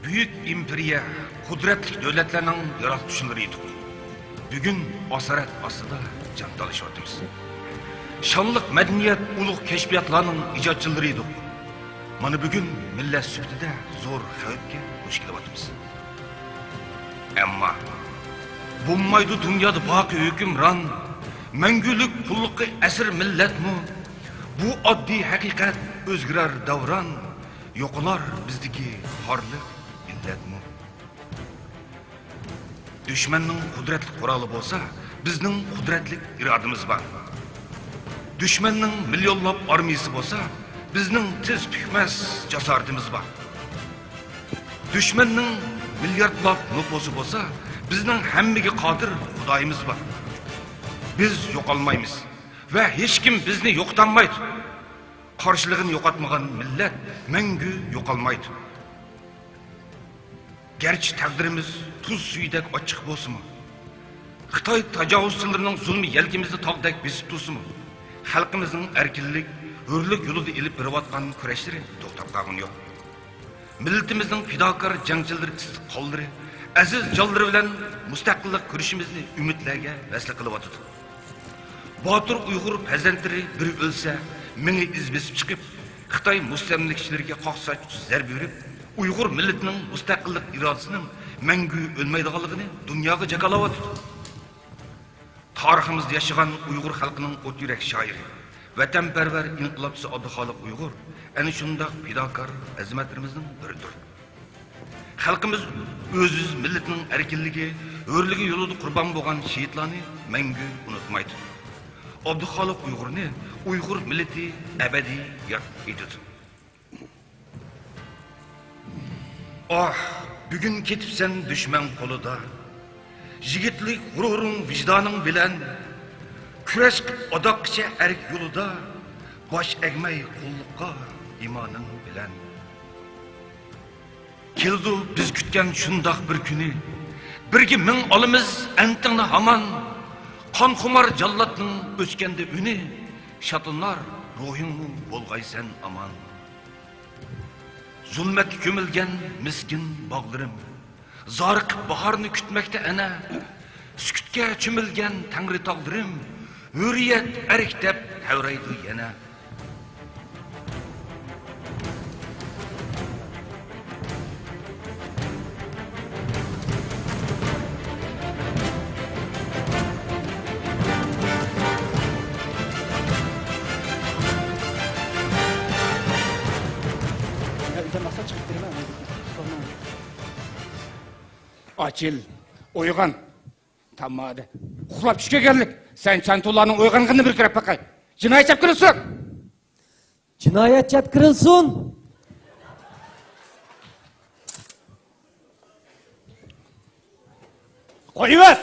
büyük imperiya, kudretli devletlerinin yaratışçılarıydık. Bugün asaret aslında can talışıyordunuz. Şanlıq medeniyet, ulug' keşfiyatlarının icatçılarıydık. Mana bugün millet sübtide zor xavfga duch kelyapmiz. Ammo bulmaydı dünyada baki hükümran, mengülük pulluqqa asir milletmi? Bu addi haqiqat o'zgarar davron, yo'qolar bizdagi xorlik illatmi? Düşmanning qudratli quroli bo'lsa, bizning qudratli irodamiz bor. Düşmanning millionlab armiyasi bo'lsa, bizning tiz tükmez jasoratimiz bor. Düşmanning milliardlab nüfusi bo'lsa, bizning hammaga qodir Xudoyimiz bor. Biz yo'qolmaymiz va hech kim bizni yo'qotmaydi. Qarshiligini yo'qotmagan millat mangu yo'qolmaydi. Gerçi takdirimiz tuz suyidek açık bolsunmu? Xitoy tajovuzchilarining zulmi yelkimizni tog'dek besib tursinmi? Xalqimizning erkinlik, hurlik yo'lida ilib berayotgan kurashlari to'xtab qolgan yo'q. Millatimizning fidokor jangchilari issiq qo'llari, aziz jonlari bilan mustaqillik kurashimizni umidlarga vasl qilyapti. Botir Uyg'ur farzandlari bir o'lsa, mingi iz besib chiqib, Xitoy mustamlikchilariga qoqsach zarba berib, Uyg'ur millatining mustaqillik irodasining mangu o'lmaydiganligini dunyoga jakalayapti. Tariximizda yashagan Uyg'ur xalqining o't yurak shoiri, vatanparvar inqilobchi Abduxoliq Uyg'ur ana shunday fidokor azmatlarimizning biridir. Xalqimiz o'z millatining erkinligi, hurligi yo'lida qurbon bo'lgan shehidlarni mangu unutmaydi. Abduxoliq Uyg'urni Uyg'ur millati abadiy yod etadi. Ah, bugün ketipsen düşman kolida, yigitlik g'ururun vicdanın bilen, kurash odoqcha erk yo'lida, bosh egmay qulluqqa imonun bilen. Keldi biz kutgan shundoq bir kuni, birga ming olimiz antingni hamon, qon xumar jallatning o'chganda uni, shatinar ruhingni bo'lg'aysan aman. Zulmet kömülgen miskin bağlarım, zarık baharını kütmekte ana, sükütke çümülgen tangri tağlarım, hürriyet eriktep tevraydı yana. Açıl, oygan. Tamam. Uxlab tushga keldik. Sen Çantullaning oyganligini bir kirib baqay. Jinoyat chapkirilsin. Jinoyat chapkirilsin. Qo'yiver.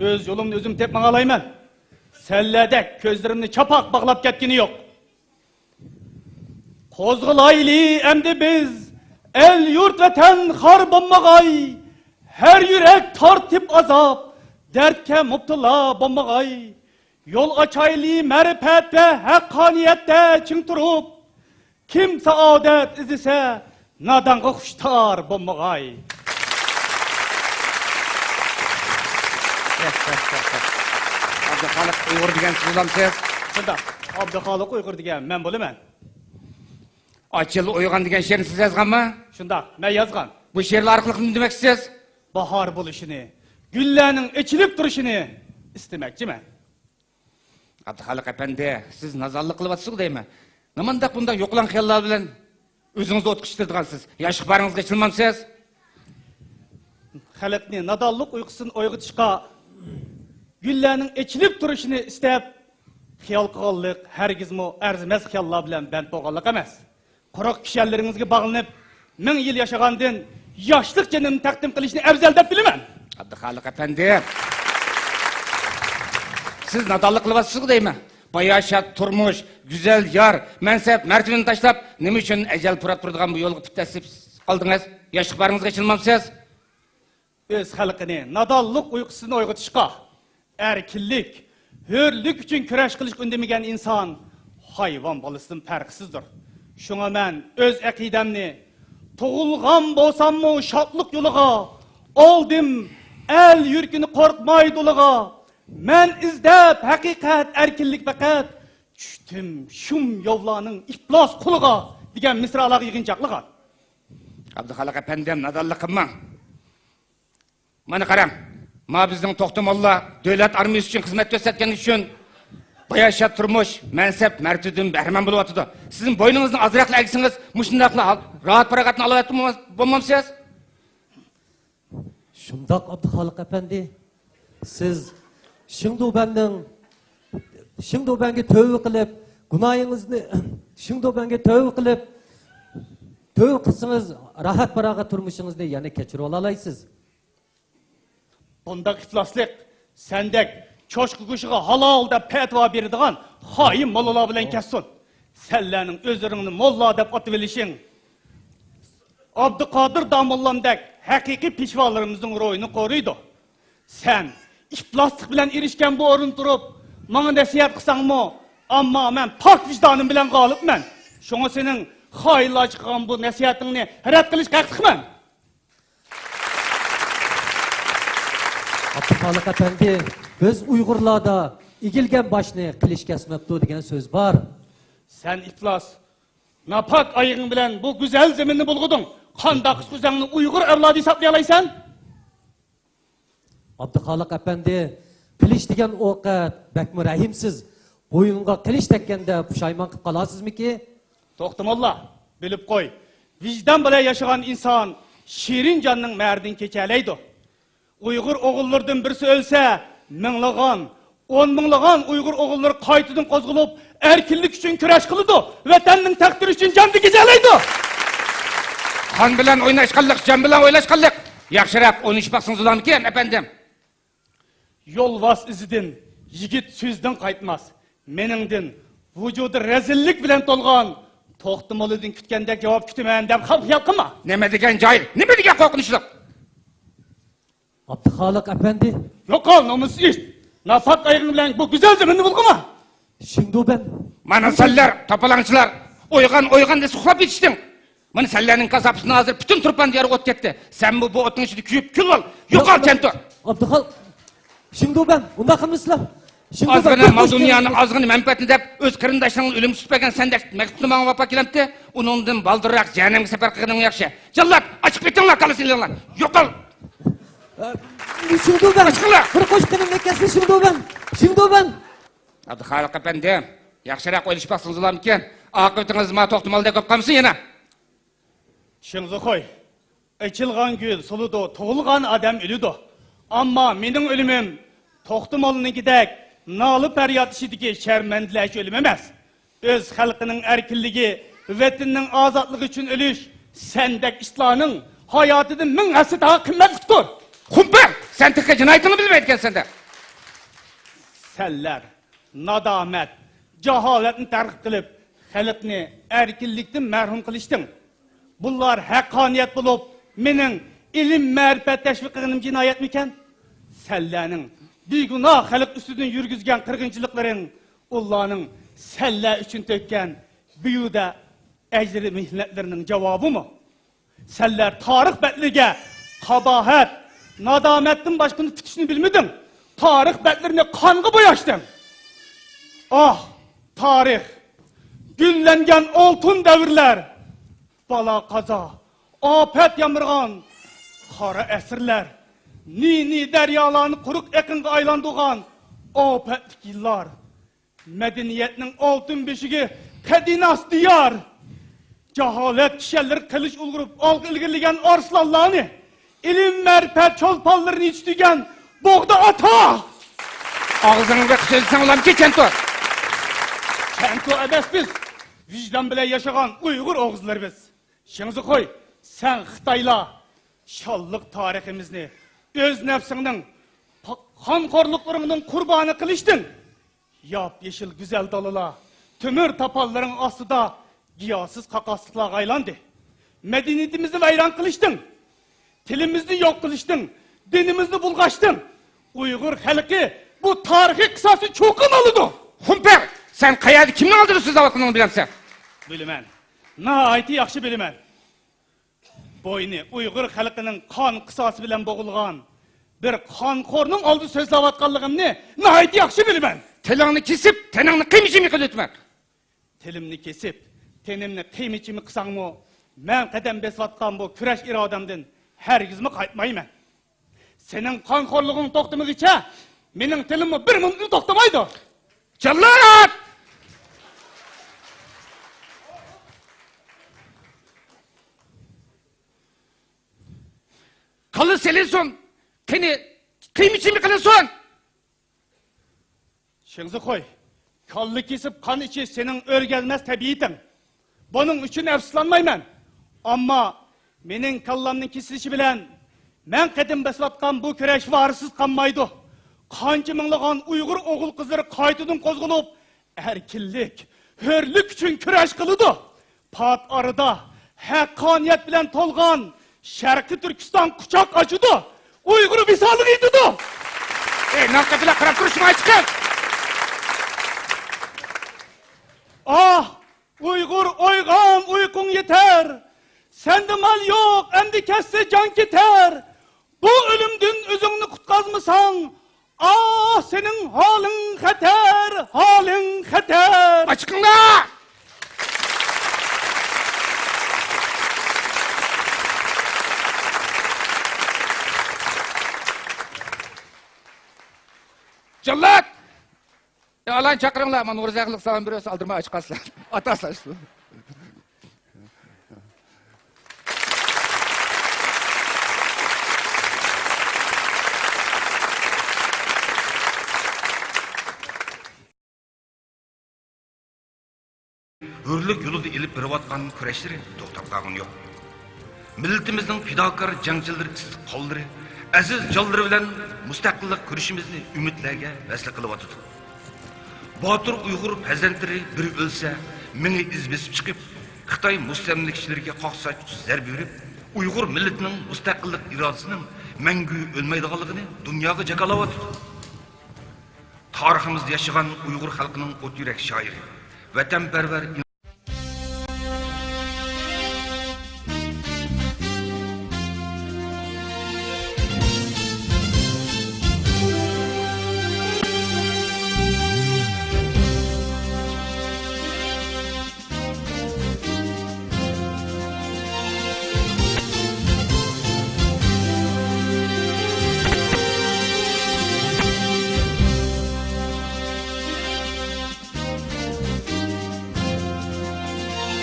Öz yo'limni o'zim tep mang'alayman. Selledek ko'zlarimni chapaq bog'lab ketgini yo'q. Qo'zg'alayli endi biz el yurt vatan xor bo'lmag'ay. Her yürek tartip azap, dertke mubtala bo'lmag'ay. Yol açayli ma'rifat ve haqqoniyatda ching turib, kim saodat izlasa, nodonga xushtor bo'lmag'ay. Abduxoliq Uyg'ur degan siz bo'lamsiz? Shunda Abduxoliq Uyg'ur degan men bo'laman. Açıl oygan degan she'rni siz yozganmi? Shunda men yozgan. Bu she'rlar orqali nima demoqchisiz? Bahar buluşunu, güllerinin içilip duruşunu istemekçimen. Abduxoliq efendi, siz nazarlık kılıbatsız deymi? Namandaq bunda yo'qlan xiyollar bilan o'zingizni o'tqishtirgansiz. Yoshlik baringizga chilmamsiz? Xalqni nadonlik uyqusini uyg'otishga, güllerinin içilip duruşunu istep, xiyol qilganlik hargizmi arzimas xiyollar bilan band bo'lganlik emas. Quruq kishanlaringizga bog'lanib, 1000 yil yashagandan yoshlik jonimni taqdim qilishni afzal deb bilaman. Abduxoliq efendi, siz nadonlik qilyapsiz deymi? Bayashat, turmush, güzel yar, mansab, martabani tashlab, nima uchun ajal turab turadigan bu yo'lga pittasib qoldingiz? Yoshlik baringizga chilmamsiz? Öz xalqini nadonlik uyqusini uyg'otishga, erkinlik, hurlik uchun kurash qilish undamagan inson hayvon bolasidan farqsizdir. Şuna men öz aqidamni Toğulgan bolsammu şatlık yoluğa, aldım el yürkünü korkmay doluğa. Men izlep hakikat erkinlik fakat, düştüm şum yovlanın iflas kuluğa degan misralar yığınçaqlığa. Abduxalıq efendim, nadallı qılma. Mana qaram, ma bizning To'xtamolla davlat armiyasi uchun xizmat ko'rsatgani uchun Bayasha turmush, mansab, martabadan bahramand bo'lyapti. Sizning bo'yningizni azroq lagsingiz, mushundaqla rahat paroqatni olyapti bo'lmamsiz? Şundak Abdülhalik Efendi, siz şimdi benge tövbe kılıp, günahınızı, şimdi benge tövbe kılıp, tövbe kılsınız, rahat paraga turmuşunuzda yani keçirip alaysız. Bunda iflaslık, sendek, çoşku kuşuğa halal da petva berdiğen hain mollalar bilen kessin. Sellerinin özürünü molla dep atıvelişin. Abdülkadir Damollamdek hakiki pişvalarımızın royunu koruydu. Sen iflaslık bilen erişken bu orun durup, bana nasihat kısan mı? Ama ben pak vicdanım bilen kalıp men. Şuna senin hayırla çıkan bu nasihatini red kılış kalktıkmen. Abdülhalik Efendi, biz Uygurlarda igilgen başını kılıç kesmepti degen söz var. Sen iflas, napak ayığın bilen bu güzel zeminini bulgudun. Kandak güzelini Uygur evladı hesaplayalaysan? Abdülhalik Efendi, kılıç degen oqat, bekmi rahimsiz. Boyunga kılıç tekkende puşayman kıp kalasızmı ki? To'xtamolla, bilip koy. Vicdan bilen yaşayan insan şirin canının merdin keçeleydi. Uygur oğullardan birisi ölse, minligan, 10 minligan Uygur oğulları qaytadan qozgulup, erkinlik için küreş kılıdı. Vatanning takdiri için canını keçeleydi. Qon bilan o'ynashqanlik, jon bilan o'ylashqanlik. Yaxshiroq o'ynashmoqsiniz ularmikin, efendim? Yolvas izidan yigit so'zdan qaytmas. Meningdin vujudi rezillik bilan to'lgan To'xtamollidan kutgandek javob kutaman deb xalq qilma. Nima degan joyil? Nima degan qo'rqinchliq? Abdülhalik Efendi, Yok ol namus iş. Nafak ayırın bilen bu güzel zeminini bulguma. şimdi ben Mana senlar, topalanchilar, o'ygan desa uxlab ketishdim. Mana senlarning kasapsini hozir butun turpan diyar o't ketdi. Sen bu o'tning ichida kuyib kul ol. Yo'qol Chanto. Abdülhalik, şimdi ben, unda kılmışlar. Azgına mal dünyanın azgını menfaatini dep öz qarindoshlaring o'lim tutmagan sendek maktubni menga olib kelibdi. Uningdan baldırroq jahannamga safar qilganing yaxshi. Jallab, ochib ketinglar qalasinglar. Yo'qol. Şimdi ben, Çıkınlar. bir koşkunun mekkesi şimdi ben. Abduxalıq efendi, yaxshiroq o'ylashmoqsiniz ularmikin? Oqibatingiz ma To'xtamollda ko'p qolmasin yana. Şimdi koy. Açılgan gül suludu, toğulgan adam ölüdü. Ama benim ölümüm To'xtamollining gidek nalı feryat işidiki şermendileş ölüm emas. Öz halkının erkinligi, vatanning azatlığı için ölüş, sendek İslam'ın hayatının min asli daha kıymetlidir. Xumpar, sen tıkka cinayetini bilmeydiken sende. Seller, nadamet, cehaletin terk kılıp, halkını erkinlikten merhum kılıştın. Bunlar hakkaniyet bulup, menin ilim marifet teşvik kılınım cinayet miken? Sellerinin bir günah halk üstünden yürgüzgen kırgınçılıkların, Allah'ın seller için tökken büyüde ecri mihnetlerinin cevabı mı? Seller tarih betlige kabahat, nadametin başkını tutuşunu bilmedin. Tarih betlerine kanğı boyaştın. Ah, tarih, güllengen altın devirler, bala kaza, afet yamırgan, kara esirler, ni deryalarını kuruk ekinge aylandığan afetlik yıllar, medeniyetinin altın beşigi kedinas diyar, cehalet kişiler kılıç ulgurup algı ilgiligen arslanlarını, ilim merpet çolpallarını içtigen boğda ata! Ağzınıza söylesen ulan ki Chanto. Chanto edes biz, vicdan bile yaşayan Uygur oğuzlar biz. Şinizi koy, sen Xitayla şallık tarihimizni, öz nefsinin, kankorluklarının kurbanı kılıştın. Yap yeşil güzel dalıla, tümür tapalların astıda giyasız kakaslıkla gaylandı. Medeniyetimizi vayran kılıştın. Tilimizni yok kılıştın. Dinimizni bulgaçtın. Uygur halkı bu tarihi kısası çok kınalıdı. Xumpar, sen qayerda kimni aldırırsın zavatını bilemsen? Bilimen. Naiti yaxşı bilimen. boyni Uyg'ur xalqining qon qisosi bilan bo'g'ilgan bir qonxo'rning oldi so'zlayotganligimni nihoyat yaxshi bilaman. Tilingni kesib, taningni qiymichimi qilib o'tma. Tilimni kesib, tenimni qiymichimi qilsangmi, men qadam besayotgan bu kurash irodamdan hargizmi qaytmayman. Sening qonxo'rliging to'xtamaguncha mening tilimni bir minutni to'xtamaydi. Jallod! Qalı selinsin. Qani qiymichimi qilasan? Şыңzı qo'y. Kallı kesip kan içi senin örgelmez tabiitin. Bunun için efslanmayman. Ama menin kallamның kesilişi bilen men qadim baslatkan bu küreş varsız kanmaydı. Kançı minglığan Uygur oğul kızları qaytadan kozgulup erkinlik, hörlük için küreş kılıdı. Pat arada hakkaniyet bilen tolgan Şarkı Türkistan kucak açıdı. Uygur'u misalı giydidu. Nalqatila qarab turishmay chiqib. Ah, Uygur oygan uykun yeter. Sende mal yok, emdi kesse can keter. Bu ölümdün özünü kutkazmısan, ah senin halin xatar, halin xatar. Açıqla! Jallod! Alan chaqringlar, men o'rzaqlik salom berib aldırma chiqasizlar. Atasizlar shu. Hürlük yolunda ilip birivatkan küreşleri to'xtab qolgani yo'q. Milletimizning fidokor jangchilar qo'llari aziz jonlari bilan mustaqillik kurishimizni umidlarga vasl qilib o'tdi. Botir Uyg'ur farzandlari biri o'lsa, mingi iz besib chiqib, Xitoy mustamlikchilariga qoqsach zarb berib, Uyg'ur millatining mustaqillik irodasining mangu o'lmaydiganligini dunyoga jakalab o'tdi. Tariximizda yashagan Uyg'ur xalqining o't yurak shoiri, vatanparvar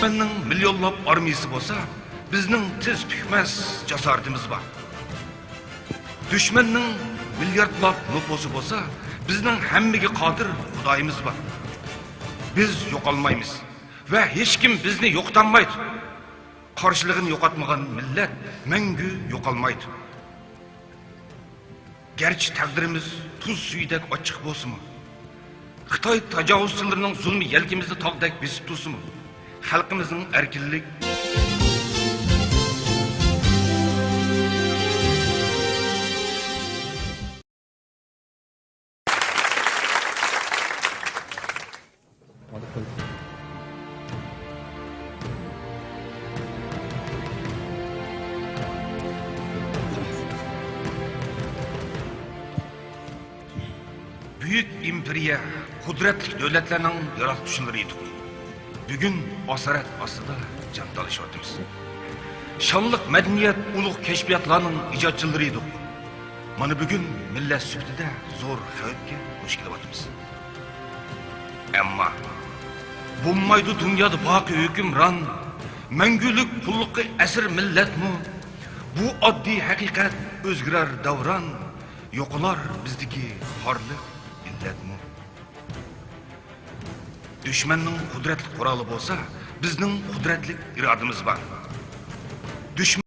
Düşmanның milyonlab armiyasi bolsa, bizning tiz tükmez jasoratimiz var. Düşmanның milyardlab nüfusu bolsa, bizning hammaga qodir Xudoyimiz var. Biz yo'qolmaymiz va hech kim bizni yo'qotmaydi. Qarshiligini yo'qotmagan millat mangu yo'qolmaydi. Gerçi taqdirimiz tuz suyidek ochiq bo'lsa-mu, Xitoy tajovuzchilarining zulmi yelkimizni tog'dek besib tursa-mu, xalqimizning erkinlik büyük imperiya, kudretli devletlerinin yaratışlarıydı. Bugün asaret aslında can dalışıyordunuz. Şanlık medeniyet, uluk keşfiyatlarının icatçılarıydı. Mana bugün millet sübtide zor xavfga duch kelyapmiz. Ammo bo'lmaydi dunyoda boqi hukmron, mangulik qulluqqa asir millatmi? Bu oddiy haqiqat o'zgarar davron, yo'qolar bizdagi xorlik illatmi? Düşmanning qudratli quroli bo'lsa, bizning qudratli irodamiz bor.